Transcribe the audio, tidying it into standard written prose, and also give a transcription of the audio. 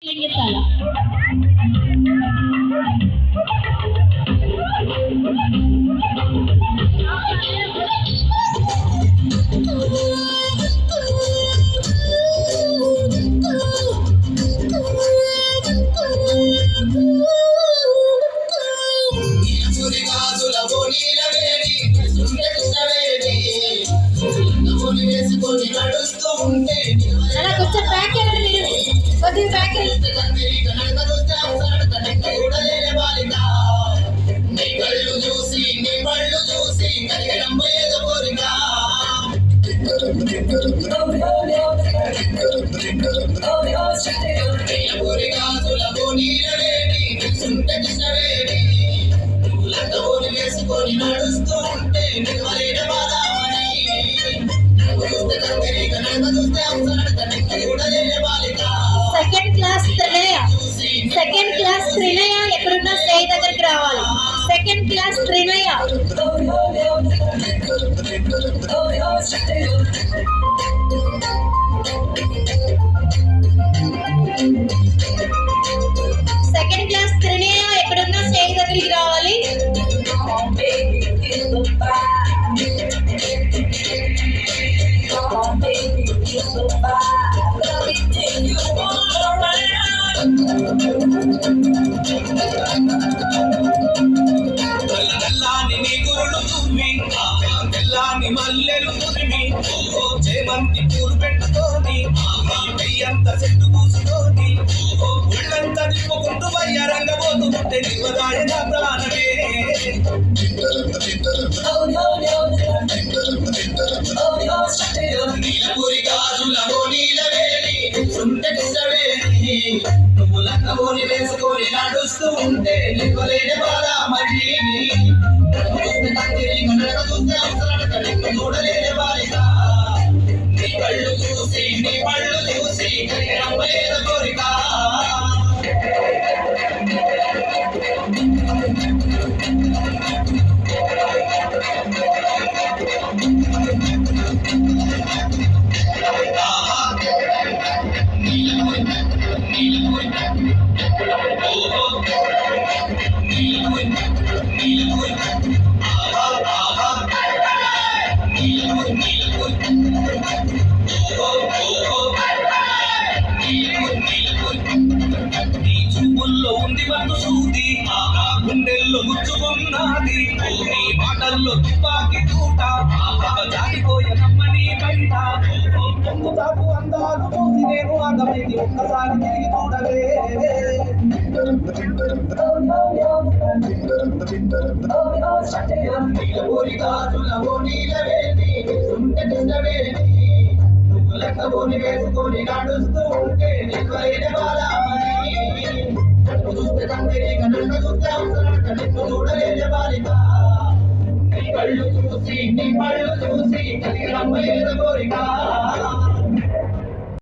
Salah. అలా కొంచెం back వెళ్ళండి మీరు కొద్దిగా బ్యాక్ వెళ్ళండి చూసి నీ పళ్ళు చూసి కలిగడంబోయేదో కోరిక వేసుకొని నడుస్తూ ఉంటే నిలవలేని బాధామని సెకండ్ క్లాస్ త్రినయ ఎక్కడున్నా స్టేజ్ దగ్గరికి రావాలి. సెకండ్ క్లాస్ త్రినయ సెకండ్ క్లాస్ త్రినయ ఎక్కడున్నా స్టేజ్ దగ్గరికి రావాలి. మల్లెలు తురిమి చేమంతి పూలు పెట్టుకొని పెయ్యంత చెట్టు పూసుకొని ఒళ్ళంతా తిప్పుకుంటూ వయ్యారంగబోతుంటే నివదాయన ప్రాణమే నీలపురి గాజులవో నీలవేలి నువ్వు లక్కబోని వేసుకొని నడుస్తూ ఉంటే నివ్వలేని బాధ మరి చూడలేని బాలిక నీ కళ్ళు చూసి నీ పళ్ళు చూసి కలిగిన కోరిక చూపుల్లో ఉంది వద్దు సూది గుండెల్లో గుచ్చుకున్నది నీ మాటల్లో తుపాకి తూట జారిపోయే నమ్మని బయట తాకు అందాలు చూసి నేను ఆగమైంది ఒక్కసారి తిరిగి చూడలే నీలపోరి గాజులవో నీలవేది నువ్వు లెక్కబోని వేసుకొని నడుస్తూ ఉంటే నివ్వలేని బాధామని చూస్తే తండ్రి కనుక చూస్తే అవసరం చూడలేని బాలిక నీ కళ్ళు చూసి నీ పళ్ళు చూసి కలిగిన కోరిక